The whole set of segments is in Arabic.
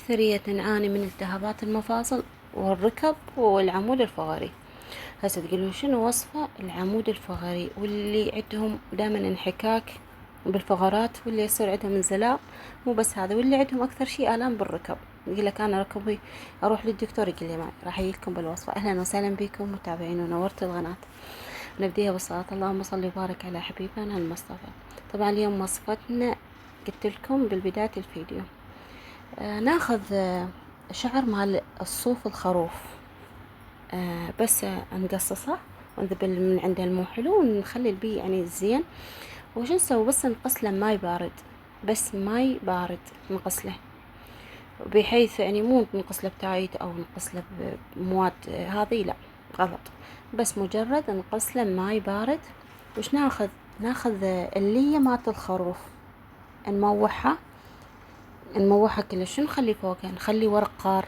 أكثرية نعاني من التهابات المفاصل والركب والعمود الفقري. هسه تقولون شنو وصفة العمود الفقري واللي عندهم دائما انحكاك بالفقرات واللي يصير عندهم انزلاق؟ مو بس هذا، واللي عندهم أكثر شيء آلام بالركب. يقول لك أنا ركبي أروح للدكتور، يقول لي معي راح أجيلكم بالوصفة. أهلا وسهلا بكم متابعين ونورت القناة. نبديها بالصلاة. اللهم صل وبارك على حبيبنا المصطفى. طبعا اليوم وصفتنا قلت لكم بالبداية الفيديو. ناخذ شعر مال الصوف الخروف، بس نقصصه ونذبل من عنده المو حلو ونخلي البي يعني زين. وش نسوي؟ بس نغسله ماي بارد، بس ماي بارد نغسله، بحيث يعني مو نغسله بتايت او نغسله بمواد هذه، لا غلط، بس مجرد نغسله ماي بارد. وش ناخذ اللية مات الخروف، نموحها كلش، نخلي فوقها نخلي ورق قار،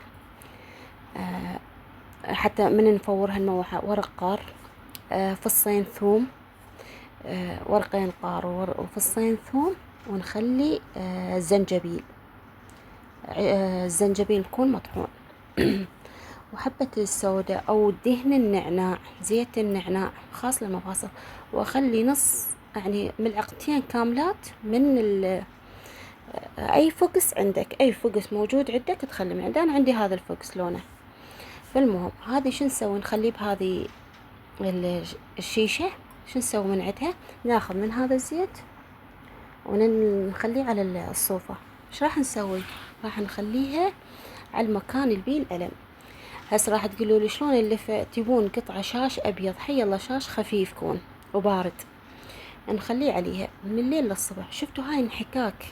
حتى من نفورها نموحها ورق قار، فصين ثوم، ورقين قار وفصين ثوم، ونخلي زنجبيل، الزنجبيل يكون مطحون وحبة السوداء أو دهن النعناع، زيت النعناع خاص للمفاصل. وأخلي نص يعني ملعقتين كاملات من أي فوكس عندك، أي فوكس موجود عندك تخلي من عنده. أنا عندي هذا الفوكس لونه. فالمهم هذه شو نسوي؟ نخليه بهذه الشيشة. شو نسوي من عندها؟ ناخذ من هذا الزيت ونخليه على الصوفة. ايش راح نسوي؟ راح نخليها على المكان اللي بيه الألم. هسه راح تقولوا لي شلون اللفة؟ تبون قطعة شاش أبيض، حي الله شاش خفيف كون وبارد، نخليه عليها من الليل للصبح. شفتوا هاي انحكاك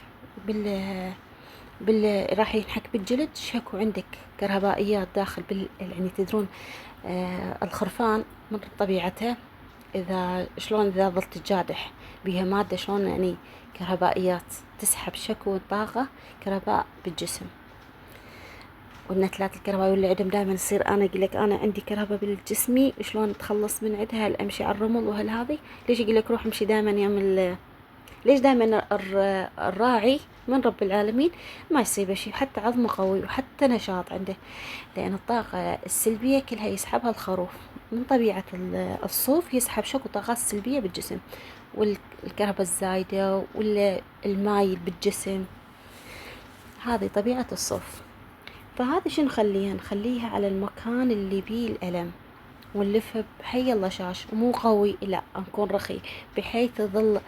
راح ينحك بالجلد. شكو عندك كهربائيات داخل يعني تدرون الخرفان من طبيعتها شلون إذا ظلت تجادح بها مادة، شلون يعني كهربائيات تسحب شكو طاقة كهرباء بالجسم. والنتلات الكهربائية واللي عندهم دائما يصير، أنا أقول لك أنا عندي كهرباء بالجسمي، شلون أتخلص من عندها؟ هل أمشي على الرمل وهل هذه؟ ليش يقول لك روح امشي دائما يوم ليش دائما الراعي من رب العالمين ما يصيبه شيء، حتى عظمه قوي وحتى نشاط عنده؟ لأن الطاقة السلبية كلها يسحبها الخروف. من طبيعة الصوف يسحب شكو طاقات سلبية بالجسم، والكهرباء الزايدة والماي بالجسم، هذه طبيعة الصوف. فهذا شو نخليها على المكان اللي بيه الألم، ونلفها بحي الله شاش، ومو قوي، لا نكون رخي بحيث يظل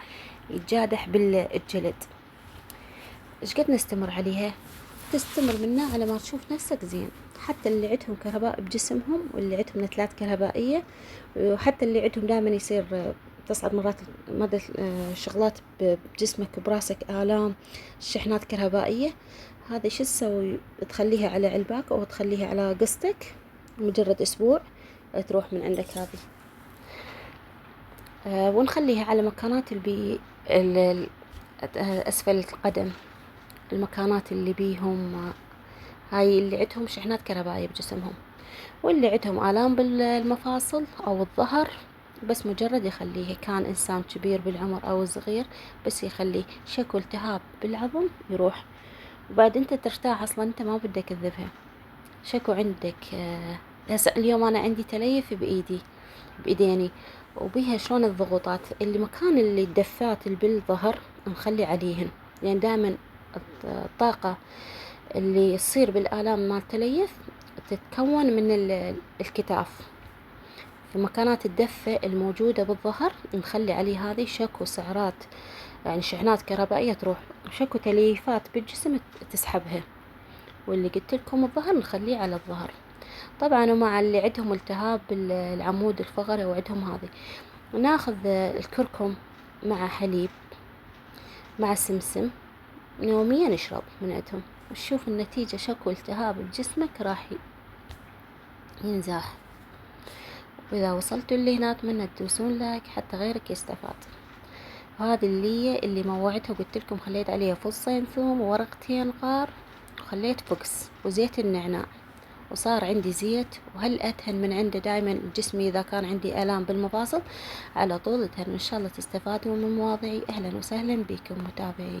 يتجادح بالجلد. ايش قد نستمر عليها؟ تستمر منها على ما تشوف نفسك زين. حتى اللي عندهم كهرباء بجسمهم واللي عندهم نتلات كهربائية، وحتى اللي عندهم دائما يصير تصعد مرات مدى شغلات بجسمك براسك، آلام، شحنات كهربائية، هذا شو تسوي؟ تخليها على علباك أو تخليها على قسطك، مجرد أسبوع تروح من عندك هذه. ونخليها على مكانات أسفل القدم، المكانات اللي بيهم هاي اللي عندهم شحنات كهربائية بجسمهم، واللي عندهم آلام بالمفاصل أو الظهر، بس مجرد يخليه، كان إنسان كبير بالعمر أو صغير، بس يخليه شكو التهاب بالعظم يروح. وبعد أنت ترتاح، أصلا أنت ما بدك تذبها. شكو عندك هسه اليوم أنا عندي تليف بإيديني وبيها شلون الضغوطات، اللي مكان اللي الدفات اللي بالظهر نخلي عليهن، لأن يعني دائما الطاقة اللي يصير بالآلام مال التليف تتكون من الكتاف. في مكانات الدفة الموجودة بالظهر نخلي عليه هذه شكو سعرات، يعني شحنات كهربائية تروح، شكو تليفات بالجسم تسحبها. واللي قلت لكم الظهر نخليه على الظهر. طبعا ومع اللي عندهم التهاب بالعمود الفقري وعندهم هذه، ناخذ الكركم مع حليب مع سمسم يوميا نشرب من عندهم، وشوف النتيجة، شكو التهاب بجسمك راح ينزاح. وإذا وصلتوا اللي هنا أتمنى تدوسون لايك حتى غيرك يستفاد. هذه اللي موعتها وقلت لكم خليت عليها فصين ثوم وورقتين قار، وخليت فوكس وزيت النعناع، وصار عندي زيت. وهل أدهن من عنده دائما جسمي إذا كان عندي آلام بالمفاصل، على طول أدهن. إن شاء الله تستفادوا من مواضيعي. أهلا وسهلا بكم متابعين.